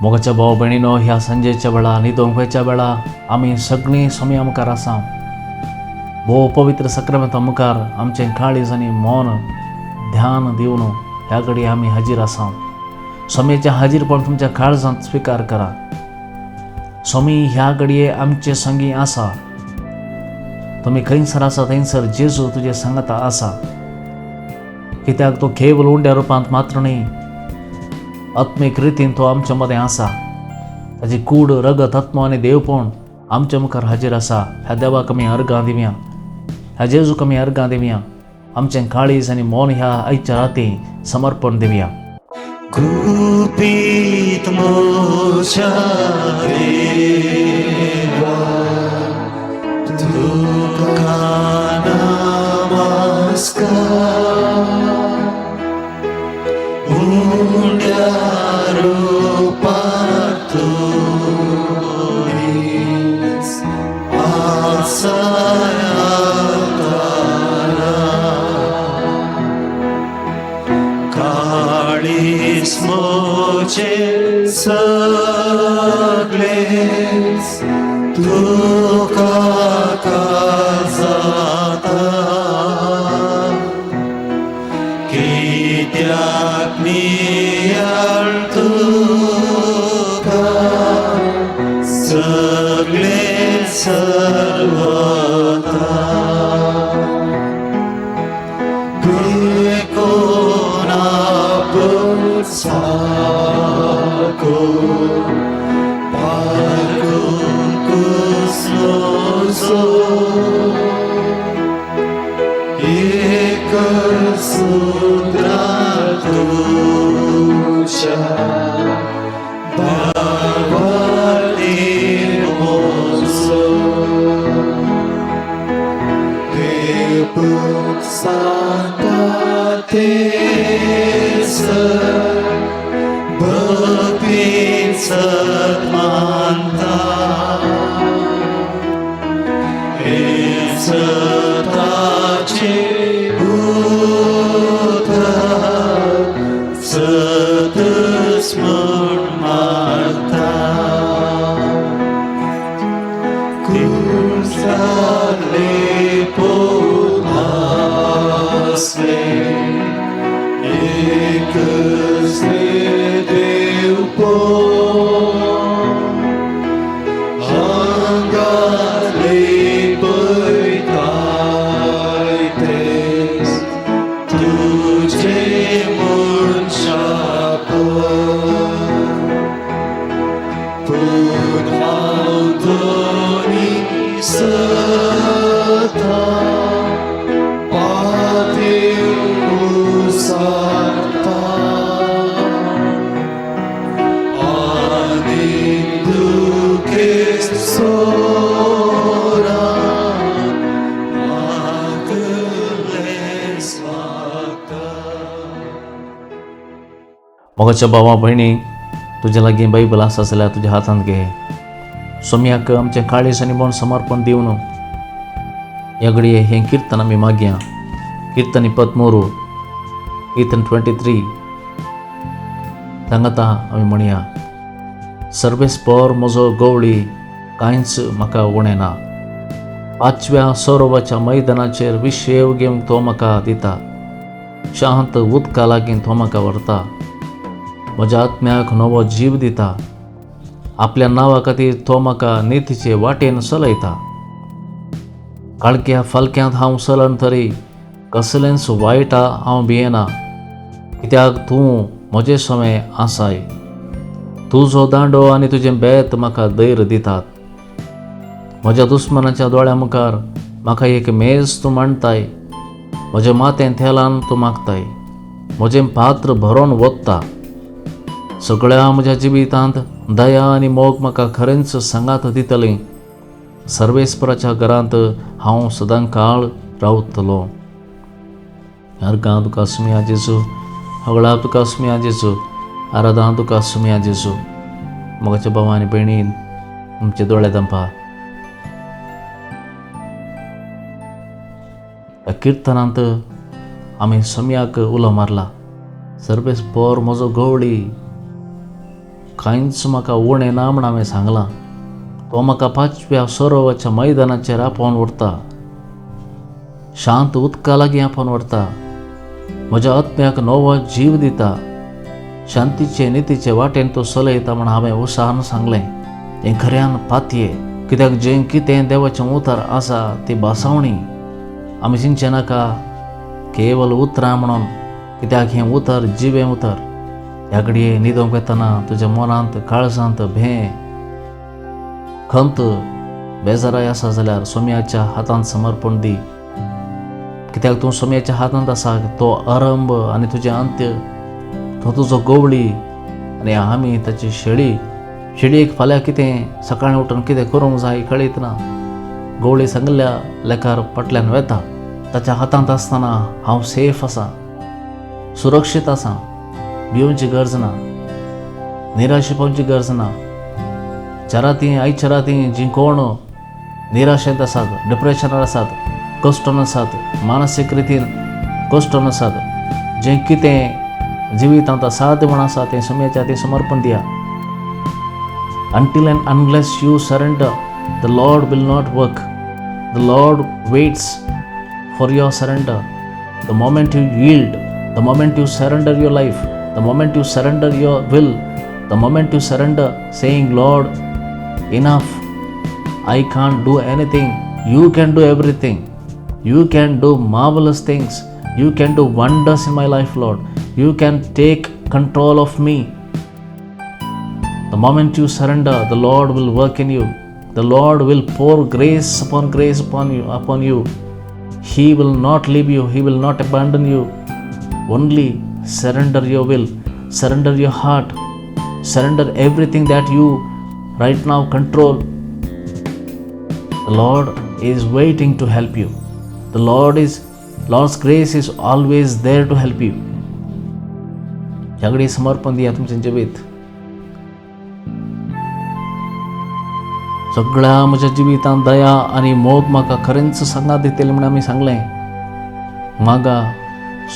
मोगाच्या भाव भयणीनो, ह्या संजेच्या वेळा न्हिदोंक वेळा आमी सगळीं सोमी मुखार आसा. भोव पवित्र सक्रामेंता मुखार आमचें काळीज आनी मौन ध्यान दिवन ह्या घडये आमी हाजीर आसा. स्वामीचें हाजीरपण तुमच्या काळजांत स्विकार करा. स्वामी ह्या घडये आमचे संगी आसा. तुमी खंयसर आसा थंयसर जेजू तुजे सांगाता आसा. कित्याक तो केवळ उंड्या रुपांत मात्र न्ही, आत्मीक रितीन तो आमच्या मदें आसा. ताची कूड रगत आत्मा आनी देवपण आमच्या मुखार हाजीर आसा. ह्या देवाक आमी अर्गां दिवया, ह्या जेजूक आमी अर्गां दिवया. आमचें काळीज आनी मौन ह्या आयच्या राती समर्पण दिवया. कुपीत मोच्या देवा, तुका नमस्कार. उंड्या रुपांत तुमीच आसाया तारा. काळीज मोचे सगळेच तुका काजाता. कित्याक नियाळ तुका सगळे सर्वता. साको पारकून कुस्लोसो एक सूत्रात तुझ्या भावाने मोजो. देव सांगता तेच भक्तीन सत्मानता. हेच ताचे भूत सतत स्मरण मारता. कुसाले पोनासले एकच हांगाले पळयतायतेच तुझे मनशापण. पूण हांव दोनी सता पातीव उसारता. मोगाच्या भावा भयणी, तुज्या लागीं बायबल आसा जाल्यार तुज्या हातांत घे. स्वाम्याक आमचें काळीज आनी मौन समर्पण दिवन ह्या घडये हें किर्तन आमी मागया. किर्तन 23, कीर्तन 23 सांगता आमी म्हणया. सर्वेस्पर म्हजो गवळी कांयच म्हाका उणें ना. पांचव्या सरोवाच्या मैदानाचेर विशेव घेवंक तो म्हाका दिता. शांत उदका लागीं तो म्हाका व्हरता. म्हज्या आत्म्याक नवो जीव दिता. आपल्या नांवा खातीर तो म्हाका नितीचे वाटेन चलयता. काळक्या फालक्यांत हांव चलन तरी कसलेंच वायटा हांव भियेना. कित्याक तूं म्हजे सोमे आसाय. तुजो दांडो आनी तुजें बेत म्हाका धैर्य दितात. म्हज्या दुस्मनाच्या दोळ्या मुखार म्हाका एक मेज तूं मांडताय. म्हजें मातें थेलान तूं मागताय. म्हजें पात्र भरोन ओतता. सगळ्या म्हज्या जिवितांत दया आनी मोग म्हाका खरेंच सांगात दितलीं. सर्वेस्पराच्या घरांत हांव सदांकाळ रावतलो. अर्गां तुका सुमिया जेजू, हगळा तुका सुमिया जेजू, आराधां तुका सुमिया जेजू. मोगाच्या भावा आनी भयणीन, तुमचे दोळे दंपा. ह्या किर्तनांत आमी सोम्याक उलो मारला. सर्वेस्पर म्हजो गवळी कांयच म्हाका उणें ना म्हण हांवें सांगलां. तो म्हाका 5व्या सरोवराच्या मैदानाचेर आपोवन व्हरता, शांत उदका लागीं आपोवन व्हरता, म्हज्या आत्म्याक नवो जीव दिता, शांतीचे नितीचे वाटेन तो चलयता म्हण हांवें उत्साहान सांगलें. हें खऱ्यान पातये, कित्याक जें कितें देवाचें उतर आसा ती भासावणी आमी चिंतचे नाका केवल उतरां म्हणून, कित्याक हें उतर जिवें उतर. ह्या घडये न्हिदोंक येतना तुज्या मनांत काळजांत खंत बेजाराय आसा जाल्यार सोम्याच्या हातांत समर्पण दी. कित्याक तूं सोम्याच्या हातांत आसा. तो आरंभ आनी तुजें अंत्य, तो तुजो गवळी आनी आमी ताची शेळयेक फाल्यां कितें सकाळीं उठून कितें करूंक जाय कळीत ना. गवळी सांगिल्ल्या लेकार फाटल्यान वेता. ताच्या हातांत आसतना हांव सेफ आसा, सुरक्षीत आसा. भिवची गरज ना, निराशे पावची गरज ना. आयच्या राती जीं कोण निराशेंत आसात, डिप्रेशनार आसात, कश्टान आसात, मानसीक रितीन कश्टान आसात, जें कितें जिवितांत असाध्य म्हण आसा तें सोम्याच्या हातीन समर्पण दिया. Until and unless you surrender, the Lord will not work. The Lord waits for your surrender. The moment you yield, the moment you surrender your life, the moment you surrender your will, the moment you surrender saying, Lord, enough, I can't do anything, you can do everything. You can do marvelous things. You can do wonders in my life, Lord. You can take control of me. The moment you surrender, the Lord will work in you. The Lord will pour grace upon you. He will not leave you. He will not abandon you. Only surrender your will, surrender your heart, surrender everything that you right now control. The Lord is waiting to help you. Lord's grace is always there to help you. ह्याकडे समर्पण दिया तुमचें जिवीत. सगळ्या म्हज्या जिवितांत दया आनी मोग म्हाका खरेंच सांगात दितले म्हण आमी सांगलें. मागा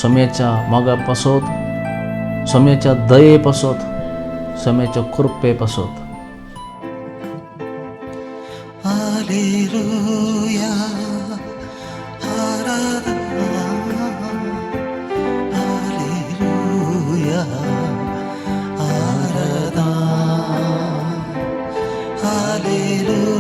सोम्याच्या मोगा पासत, सोम्याच्या दये पासत, सोम्याच्या कृपे पासत. Hallelujah, Hallelujah, Hallelujah, Hallelujah,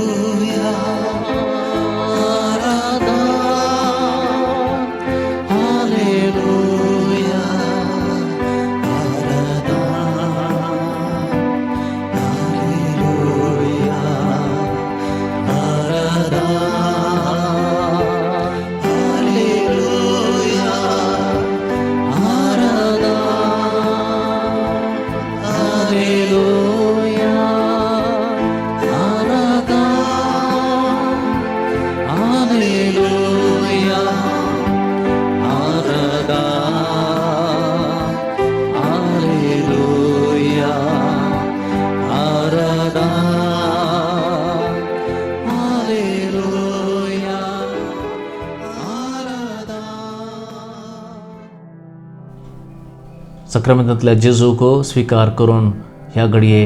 सक्रामेंतांतल्या जेजूक स्विकार करून ह्या घडये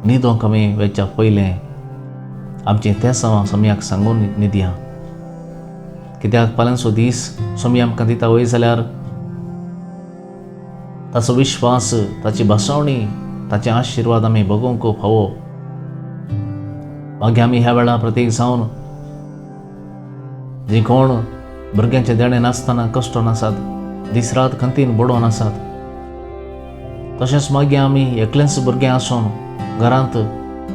न्हिदोंक आमी वेच्या पयलें आमचें तें सोम्याक सांगून न्हिदया. कित्याक फाल्यांचो दीस सोमी आमकां दिता वय जाल्यार ताचो विश्वास, ताची भासावणी, ताचे आशिर्वाद आमी भोगूंक फावो. मागीर आमी ह्या वेळा प्रत्येक जावन जीं कोण भुरग्यांचे देणे नासतना कश्टान आसात, दीस रात खंतीन बुडोवन आसात, तशेंच मागीर आमी एकलेंच भुरगें आसून घरांत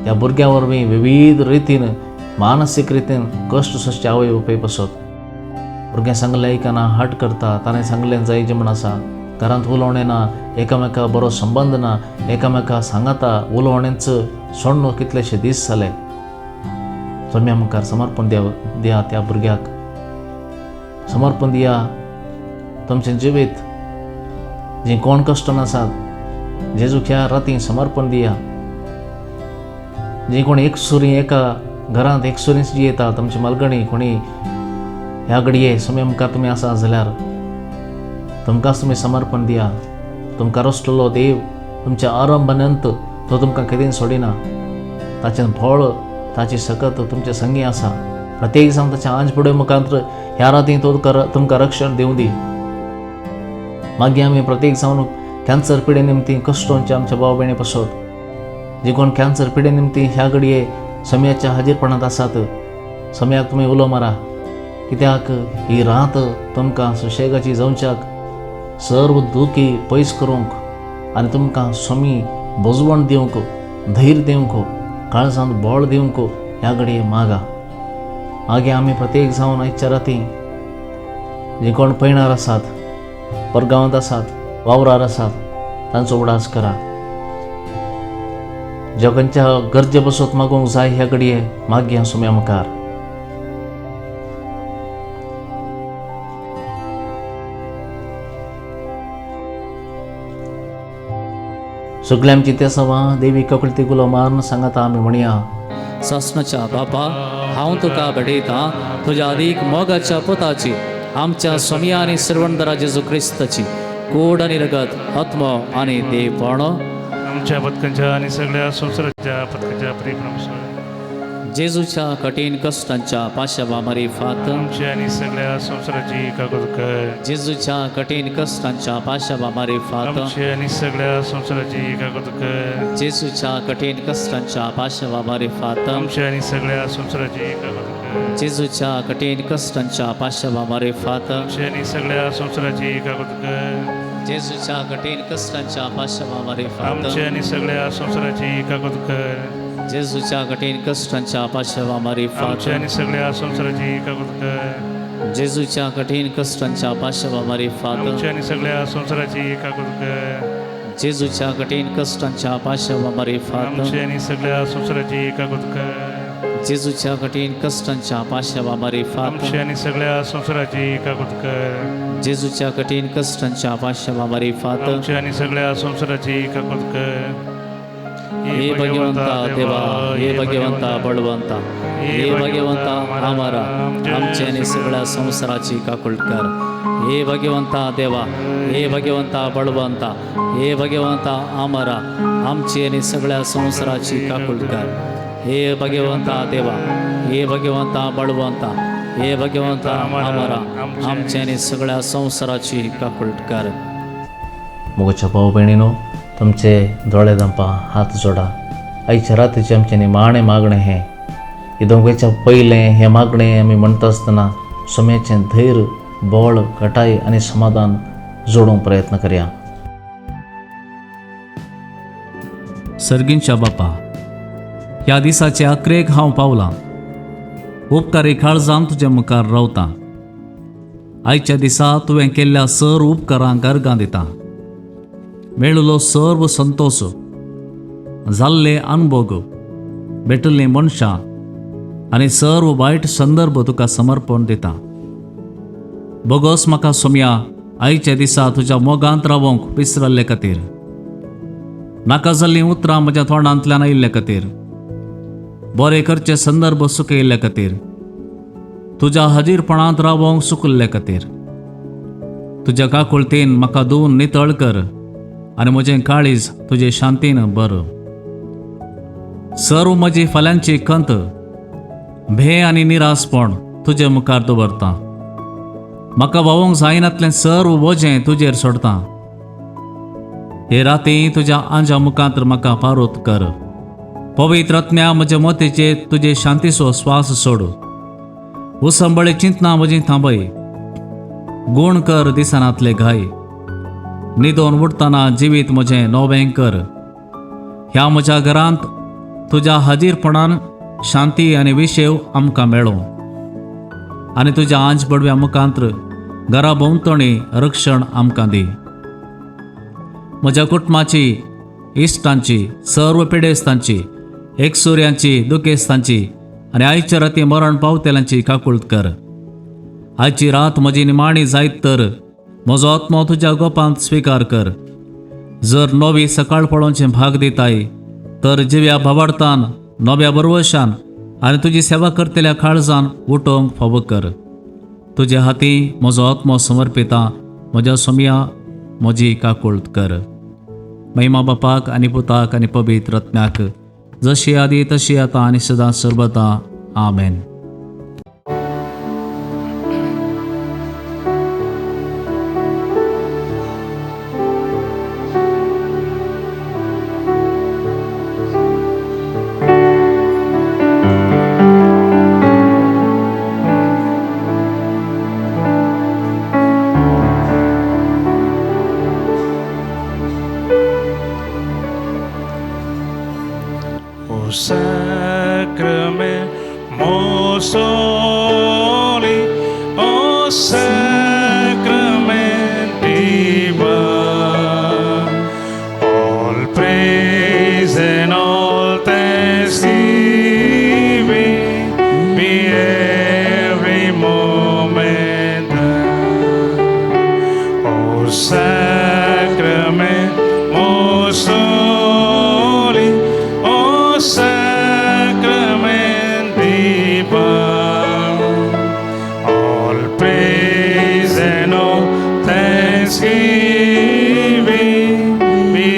त्या भुरग्या वरवीं विविध रितीन मानसीक रितीन कश्ट सोंसचे आवय बापूय पासत. भुरगें सांगलें आयकना हट करता, ताणें सांगलें जाय जें म्हण आसा, घरांत उलोवणें ना, एकामेका बरो संबंद ना, एकामेका सांगाता उलोवणेंच सोडून कितलेशे दीस जाले. सोम्या मुखार समर्पण दिया त्या भुरग्याक. समर्पण दिया तुमचें जिवीत. जीं कोण कश्टान आसात जेजूक ह्या रातीं समर्पण दिया. जीं कोण एकसुरी एका घरांत एकसुरीच जियेता, तुमची मालगणी कोणी ह्या घडये सोम्या मुखार तुमी आसा जाल्यार तुमकांच तुमी समर्पण दिया. तुमकां रचलेलो देव तुमच्या आरंभानंत तो तुमकां केदीं सोडिना. ताचें फळ ताची सकत तुमचे संगी आसा. प्रत्येक दिसा ताच्या आंज पुडे मुखांत्र ह्या रातीं तो तुमकां रक्षण दिवं दी. मागीर आमी प्रत्येक जावन कॅन्सर पिडे निमती कश्टोवचे आमच्या भाव भयणी पासत, जे कोण कॅन्सर पिडे निमती ह्या घडये समयाच्या हाजीरपणांत आसात, समयाक तुमी उलो मारा. कित्याक ही रात तुमकां सुशेगाची जावच्याक, सर्व दुखी पयस करूंक आनी तुमकां समी बोजवण दिवंक, धैर्य दिवंक, काळजांत बळ दिवंक ह्या घडये मागा. मागीर आमी प्रत्येक जावन आयच्या रातीं जे कोण पैणार आसात, परगांवांत आसात, वावरार आसात, तांचो उडास करा. जगांच्या गरजे बसत मागूंक जाय ह्या घडये मागया सुम्या मुखार. सगळ्या आमची त्या सवा देवी कपळती गुलो मारून सांगता आमी म्हणया. सासणाच्या बापा, हांव तुका भेटयतां तुज्या अदीक मोगाच्या पुताची, आमच्या स्वामी आनी सर्वंदरा जेजू क्रिस्ताची कूड आनी रगत, आत्मो आनी देवपणो आमच्या पथकांच्या आणि सगळ्या संवसाराच्या पथकाच्या प्रेम जेजूच्या कठीण कष्टांच्या पाशावा मारिफात, आमच्या आणि सगळ्या संवसाराची कागद कर. जेजूच्या कठीण कष्टांच्या पाशावा मारिफात, आमच्या आणि सगळ्या संवसाराची कागद कर. जेजूच्या कठीण कष्टांच्या पाशावा मारिफात, आमच्या आणि सगळ्या संवसाराची कागद कर. जेजूच्या कठीण कष्टांच्या पाशावा मारिफात, आमच्या आणि सगळ्या संवसाराची कागद कर. जेजूच्या कठीण कष्टांच्या पाशावा मारिफात, आमच्या आणि सगळ्या संवसाराची कागद कर. जेजूच्या कठीण कष्टांच्या पाशावा मारिफात, आमच्या आणि सगळ्या संवसाराची कागद कर. जेजूच्या कठीण कष्टांच्या पाशावा मारिफात, आमच्या आणि सगळ्या संवसाराची कागद कर. जेजूच्या कठीण कष्टांच्या पाशावा मारिफात, आमच्या आणि सगळ्या संवसाराची कागद कर. जेजूच्या कठीण कष्टांच्या पाशावा मारिफात, आमच्या आणि सगळ्या संवसाराची कागद कर. जेजूच्या कठीण कष्टांच्या पाशावा मारिफात, आमच्या आणि सगळ्या संवसाराची कागद कर. हे भगवंता देवा, हे भगवंता बळवंता, हे भगवंता आमारा, आमचे आणि सगळ्या संसाराची काकुळट कर. हे भगवंता देवा, हे भगवंता बळवंता, हे भगवंता आमारा, आमची आणि सगळ्या संसाराची काकुळट कर. हे भगवंता देवा, हे भगवंता बळवंता, हे भगवंता आमारा, आमचे आणि सगळ्या संसाराची काकुळट कर. मुगाच्या भाव भयणीनो, तुमचे दोळे दंपा हात जोडा. आयच्या रातीचे आमचे निमाणें मागणें हें. हिदोंगेच्या पयलें हें मागणें आमी म्हणटा आसतना सोम्याचें धैर्य, बळ, घटाय आनी समाधान जोडूंक प्रयत्न करया. सर्गींच्या बापा, ह्या दिसाचे अकरेक हांव पावलां. उपकारी काळजान तुजे मुखार रावतां. आयच्या दिसा तुवें केल्ल्या सर्व उपकारांक अर्गां दितां. मेळिल्लो सर्व संतोश, जाल्ले अनुभव, भेटल्लीं मनशां आनी सर्व वायट संदर्भ तुका समर्पण दिता. बोगोस म्हाका सोम्या आयच्या दिसा तुज्या मोगांत रावंक विसरल्ले खातीर, नाका जाल्लीं उतरां म्हज्या तोंडांतल्यान आयिल्ले खातीर, बरे करचे संदर्भ सुकयल्ले खातीर, तुज्या हाजीरपणांत रावंक सुकल्ले खातीर, तुज्या काकुळतेन म्हाका धुवन नितळ कर आनी म्हजें काळीज तुजे शांतीन भर. सर्व म्हजी फाल्यांची खंत, भे आनी निरासपण तुजे मुखार दवरतां. म्हाका वावूंक जायनातलें सर्व वजें तुजेर सोडतां. हे राती तुज्या आंजा मुखांत्र म्हाका पारोत कर. पवित्र आत्म्या म्हज्या मोतीचेर तुजे शांतीचो स्वास सोड. उसंबळे चिंतना म्हजी थांबय. गूण कर दिसनातले घाय. न्हिदोन उठतना जिवीत म्हजें नवें कर. ह्या म्हज्या घरांत तुज्या हाजीरपणान शांती आनी विशेव आमकां मेळो. आनी तुज्या आंज बडव्या मुखांत्र घरा भोंवतणी रक्षण आमकां दी. म्हज्या कुटुंबाची, इश्टांची, सर्व पिडेस्तांची, एकसुऱ्यांची, दुखेस्तांची आनी आयच्या राती मरण पावतेल्यांची काकुळट कर. आयची रात म्हजी निमाणी जायत तर म्हजो आत्मो तुज्या गोपांत स्विकार कर. जर नवी सकाळ पळोवचें भाग दिताय तर जिव्या भावार्थान, नव्या बरवशान आनी तुजी सेवा करतल्या काळजान उठोवंक फावो कर. तुज्या हाती म्हजो आत्मो समर्पिता. म्हज्या सोम्या म्हजी काकुळट कर. महिमा बापाक आनी पुताक आनी पवित्र आत्म्याक जशी आदी तशी आता आनी सदां सर्वदा आमेन. O sacrament most holy, O sacrament divine, all praise and all thanksgiving be every moment thine. O sacrament most holy, O sacrament divine, all praise and all thanksgiving be